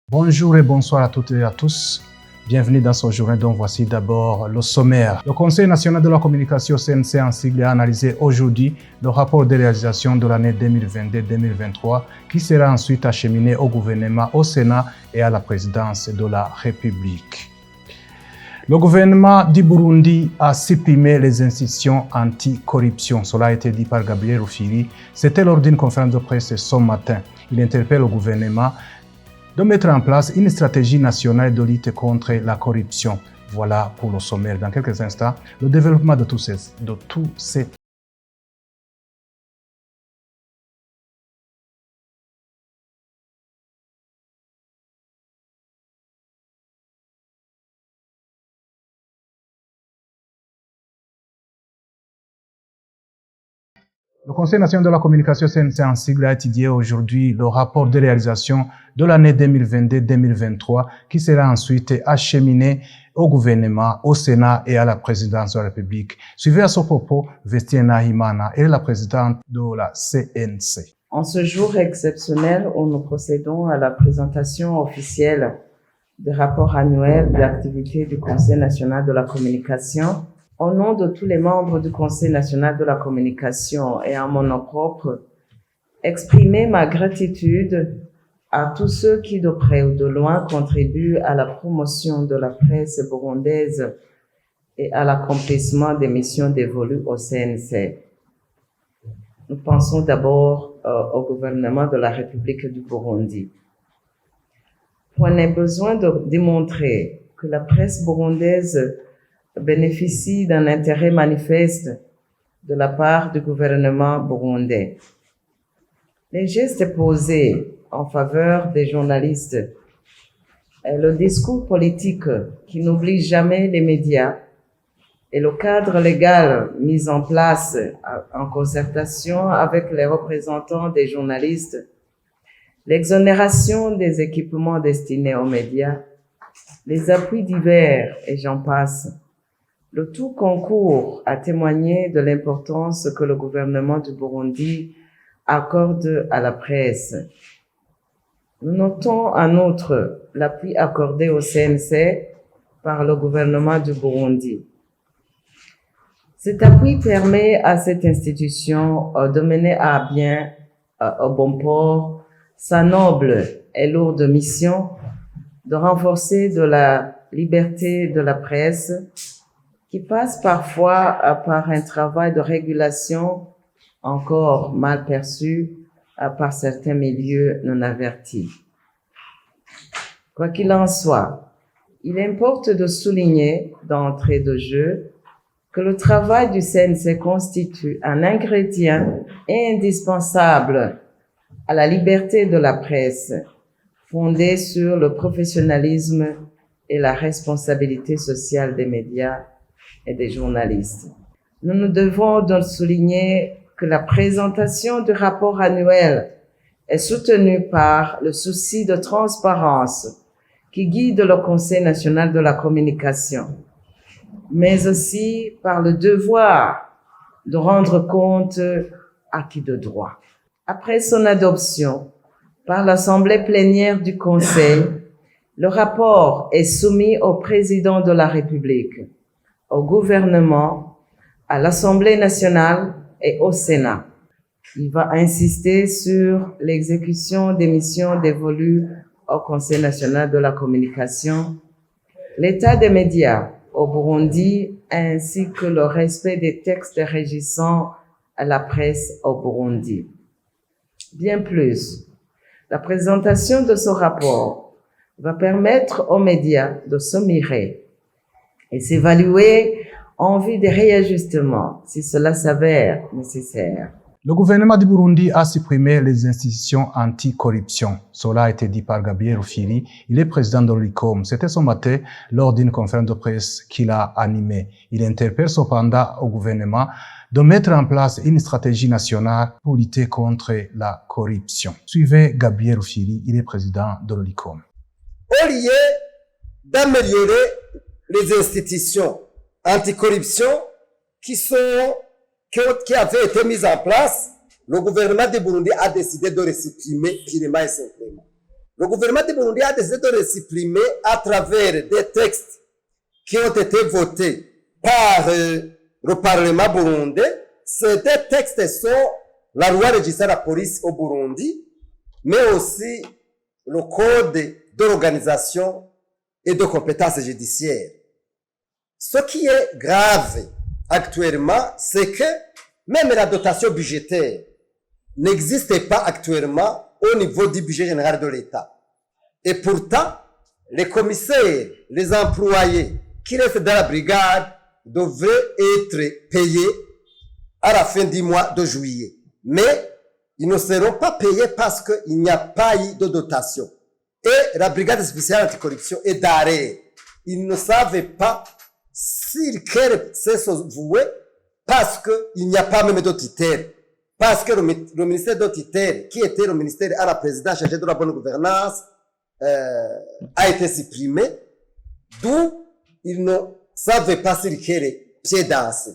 Bonjour et bonsoir à toutes et à tous. Bienvenue dans ce journée dont voici d'abord le sommaire. Le Conseil national de la communication CNC en sigle a analysé aujourd'hui le rapport de réalisation de l'année 2022-2023 qui sera ensuite acheminé au gouvernement, au Sénat et à la présidence de la République. Le gouvernement du Burundi a supprimé les institutions anti-corruption. Cela a été dit par Gabriel Rufyiri. C'était lors d'une conférence de presse ce matin. Il interpelle le gouvernement de mettre en place une stratégie nationale de lutte contre la corruption. Voilà pour le sommaire. Dans quelques instants, le développement de tous ces Le Conseil national de la communication CNC en sigle a étudié aujourd'hui le rapport de réalisation de l'année 2022-2023 qui sera ensuite acheminé au gouvernement, au Sénat et à la présidence de la République. Suivez à ce propos Vestia Nahimana, elle est la présidente de la CNC. En ce jour exceptionnel où nous procédons à la présentation officielle des rapports annuels de l'activité du Conseil national de la communication, au nom de tous les membres du Conseil national de la communication et en mon nom propre, exprimer ma gratitude à tous ceux qui de près ou de loin contribuent à la promotion de la presse burundaise et à l'accomplissement des missions dévolues au CNC. Nous pensons d'abord au gouvernement de la République du Burundi. On a besoin de démontrer que la presse burundaise bénéficie d'un intérêt manifeste de la part du gouvernement burundais. Les gestes posés en faveur des journalistes et le discours politique qui n'oublie jamais les médias et le cadre légal mis en place en concertation avec les représentants des journalistes, l'exonération des équipements destinés aux médias, les appuis divers et j'en passe, le tout concourt à témoigner de l'importance que le gouvernement du Burundi accorde à la presse. Nous notons en outre l'appui accordé au CNC par le gouvernement du Burundi. Cet appui permet à cette institution de mener à bien, au bon port, sa noble et lourde mission de renforcer de la liberté de la presse qui passe parfois par un travail de régulation encore mal perçu par certains milieux non avertis. Quoi qu'il en soit, il importe de souligner d'entrée de jeu que le travail du CNC constitue un ingrédient indispensable à la liberté de la presse, fondée sur le professionnalisme et la responsabilité sociale des médias et des journalistes. Nous devons donc souligner que la présentation du rapport annuel est soutenue par le souci de transparence qui guide le Conseil national de la communication, mais aussi par le devoir de rendre compte à qui de droit. Après son adoption par l'Assemblée plénière du Conseil, le rapport est soumis au président de la République, au gouvernement, à l'Assemblée nationale et au Sénat. Il va insister sur l'exécution des missions dévolues au Conseil national de la communication, l'état des médias au Burundi ainsi que le respect des textes régissant la presse au Burundi. Bien plus, la présentation de ce rapport va permettre aux médias de se mirer et s'évaluer en vue des réajustements si cela s'avère nécessaire. Le gouvernement du Burundi a supprimé les institutions anti-corruption. Cela a été dit par Gabriel Rufyiri. Il est président de l'ICOM. C'était ce matin lors d'une conférence de presse qu'il a animée. Il interpelle cependant au gouvernement de mettre en place une stratégie nationale pour lutter contre la corruption. Suivez Gabriel Rufyiri. Il est président de l'ICOM. Au lieu d'améliorer les institutions anticorruption qui avaient été mises en place, le gouvernement du Burundi a décidé de les supprimer purement et simplement. le gouvernement du Burundi a décidé de le supprimer à travers des textes qui ont été votés par le Parlement burundais. Ces deux textes sont la loi régissant la police au Burundi, mais aussi le code d'organisation et de compétences judiciaires. Ce qui est grave actuellement, c'est que même la dotation budgétaire n'existe pas actuellement au niveau du budget général de l'État. Et pourtant, les commissaires, les employés qui restent dans la brigade devraient être payés à la fin du mois de juillet. Mais ils ne seront pas payés parce qu'il n'y a pas eu de dotation. Et la brigade spéciale anticorruption est d'arrêt. Ils ne savent pas s'ils veulent se vouer parce qu'il n'y a pas même d'autoritaire. Parce que le ministère d'autoritaire, qui était le ministère à la présidence chargé de la bonne gouvernance, a été supprimé, d'où ils ne savaient pas s'ils veulent pied danser.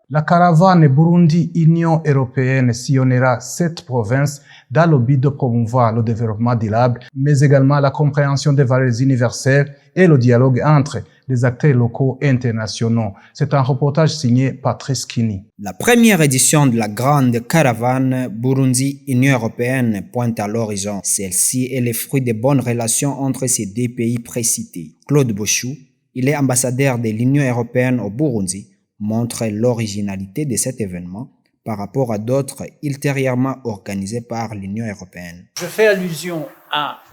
La caravane Burundi Union européenne sillonnera 7 provinces dans le but de promouvoir le développement durable, mais également la compréhension des valeurs universelles et le dialogue entre les acteurs locaux et internationaux. C'est un reportage signé Patrice Kini. La première édition de la grande caravane Burundi Union européenne pointe à l'horizon. Celle-ci est le fruit des bonnes relations entre ces deux pays précités. Claude Bochou, il est ambassadeur de l'Union européenne au Burundi, montre l'originalité de cet événement par rapport à d'autres ultérieurement organisés par l'Union européenne. Je fais allusion à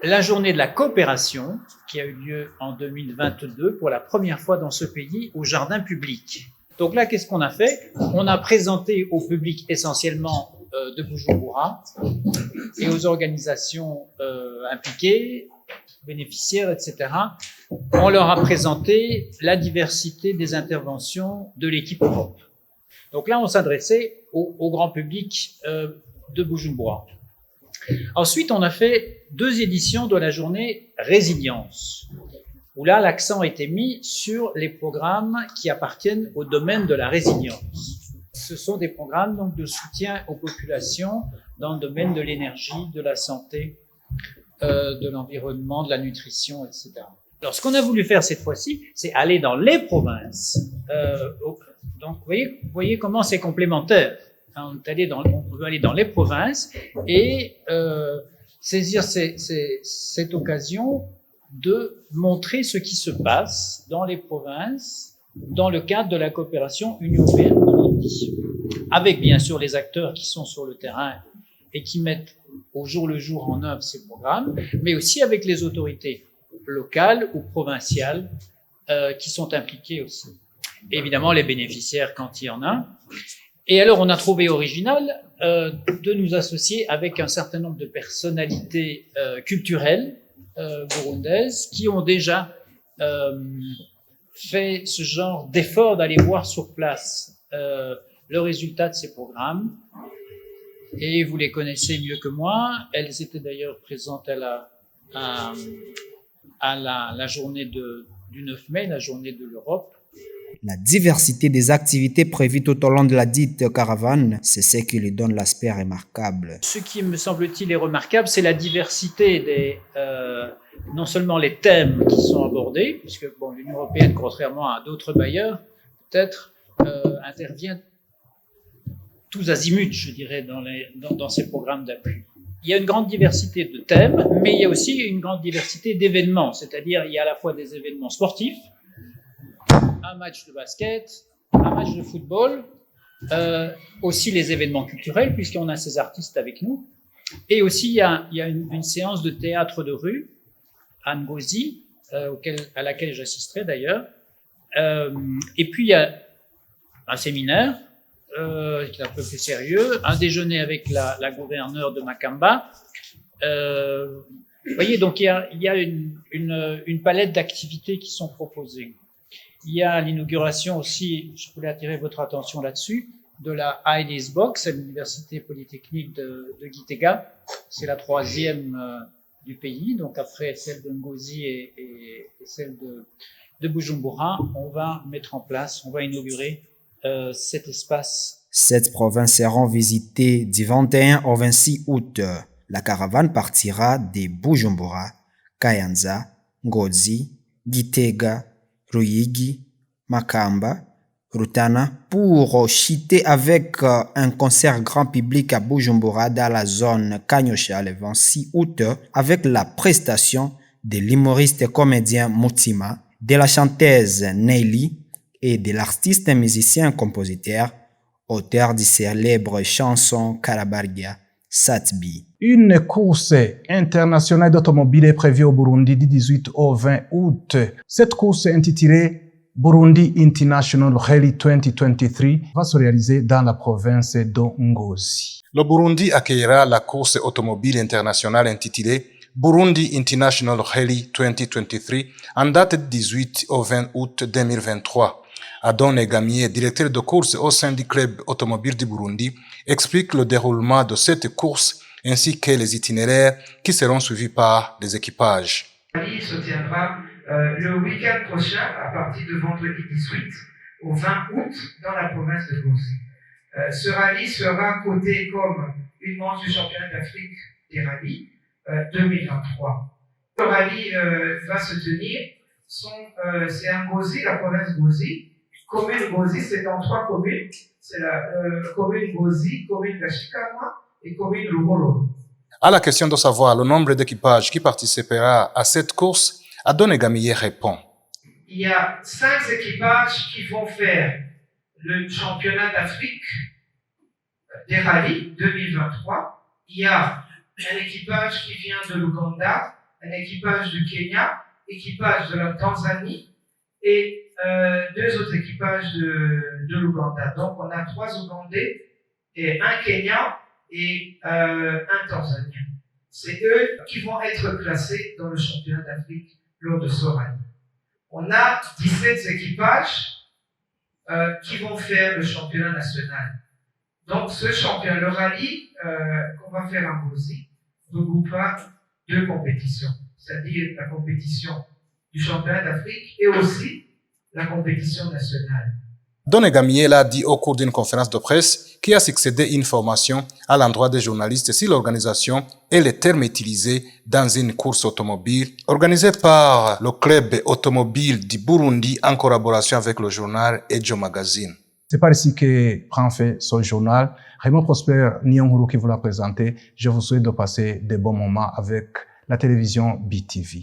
la journée de la coopération qui a eu lieu en 2022 pour la première fois dans ce pays au jardin public. Donc là, qu'est-ce qu'on a fait? On a présenté au public essentiellement de Bujumbura et aux organisations impliquées, bénéficiaires, etc. On leur a présenté la diversité des interventions de l'équipe Europe. Donc là, on s'adressait au grand public de Bujumbura. Ensuite, on a fait 2 éditions de la journée Résilience, où là, l'accent a été mis sur les programmes qui appartiennent au domaine de la résilience. Ce sont des programmes donc de soutien aux populations dans le domaine de l'énergie, de la santé, de l'environnement, de la nutrition, etc. Alors, ce qu'on a voulu faire cette fois-ci, c'est aller dans les provinces. Donc, vous voyez comment c'est complémentaire. On veut aller dans les provinces et saisir cette occasion de montrer ce qui se passe dans les provinces dans le cadre de la coopération Union européenne-Burundi, avec bien sûr les acteurs qui sont sur le terrain et qui mettent au jour le jour en œuvre ces programmes, mais aussi avec les autorités locales ou provinciales qui sont impliquées aussi. Et évidemment, les bénéficiaires quand il y en a. Et alors, on a trouvé original de nous associer avec un certain nombre de personnalités culturelles burundaises qui ont déjà fait ce genre d'effort d'aller voir sur place le résultat de ces programmes. Et vous les connaissez mieux que moi. Elles étaient d'ailleurs présentes à la journée du 9 mai, la journée de l'Europe. La diversité des activités prévues tout au long de la dite caravane, c'est ce qui lui donne l'aspect remarquable. Ce qui me semble-t-il est remarquable, c'est la diversité non seulement les thèmes qui sont abordés, puisque l'Union européenne, contrairement à d'autres bailleurs, peut-être intervient tous azimuts, je dirais, dans ces programmes d'appui. Il y a une grande diversité de thèmes, mais il y a aussi une grande diversité d'événements, c'est-à-dire il y a à la fois des événements sportifs, un match de basket, un match de football, aussi les événements culturels, puisqu'on a ces artistes avec nous, et aussi il y a une séance de théâtre de rue à Ngozi, à laquelle j'assisterai d'ailleurs, et puis il y a un séminaire qui est un peu plus sérieux, un déjeuner avec la gouverneure de Makamba. Vous voyez, donc il y a une palette d'activités qui sont proposées. Il y a l'inauguration aussi, je voulais attirer votre attention là-dessus, de la Heidi's Box à l'Université Polytechnique de Gitega. C'est la 3e du pays, donc après celle de Ngozi et celle de Bujumbura, on va inaugurer cet espace. Cette province seront visitées du 21 au 26 août. La caravane partira de Bujumbura, Kayanza, Ngozi, Gitega, Ruyigi, Makamba, Rutana pour chuter avec un concert grand public à Bujumbura dans la zone Kanyosha le 26 août avec la prestation de l'humoriste comédien Mutima, de la chanteuse Neili et de l'artiste musicien-compositeur, auteur de célèbres chansons Karabargia, Satbi. Une course internationale d'automobile est prévue au Burundi du 18 au 20 août. Cette course intitulée Burundi International Rally 2023 va se réaliser dans la province de Ngozi. Le Burundi accueillera la course automobile internationale intitulée Burundi International Rally 2023 en date du 18 au 20 août 2023. Adon Egamier, directeur de course au sein du club automobile du Burundi, explique le déroulement de cette course ainsi que les itinéraires qui seront suivis par les équipages. Le rallye se tiendra le week-end prochain à partir de vendredi 18 au 20 août dans la province de Ngozi. Ce rallye sera coté comme une manche du championnat d'Afrique des rallyes 2023. Le rallye va se tenir, c'est à Ngozi, la province Ngozi. Commune Ngozi, c'est dans 3 communes. C'est la commune Ngozi, commune Gashikama et commune Lugolo. À la question de savoir le nombre d'équipages qui participera à cette course, Adon Egamier répond. Il y a 5 équipages qui vont faire le championnat d'Afrique des rallyes 2023. Il y a un équipage qui vient de l'Ouganda, un équipage du Kenya, équipage de la Tanzanie et 2 autres équipages de l'Ouganda. Donc on a 3 Ougandais et un Kenyan et un Tanzanien. C'est eux qui vont être classés dans le championnat d'Afrique lors de ce rallye. On a 17 équipages qui vont faire le championnat national. Donc ce championnat, le rallye qu'on va faire en Ngozi, regroupera 2 compétitions, c'est-à-dire la compétition du championnat d'Afrique et aussi la compétition nationale. Don Egamier l'a dit au cours d'une conférence de presse qui a succédé une formation à l'endroit des journalistes sur l'organisation et les termes utilisés dans une course automobile organisée par le club automobile du Burundi en collaboration avec le journal Ejo Magazine. C'est par ici que prend fin ce journal. Raymond Prosper Nyonguru qui vous l'a présenté. Je vous souhaite de passer de bons moments avec la télévision BTV.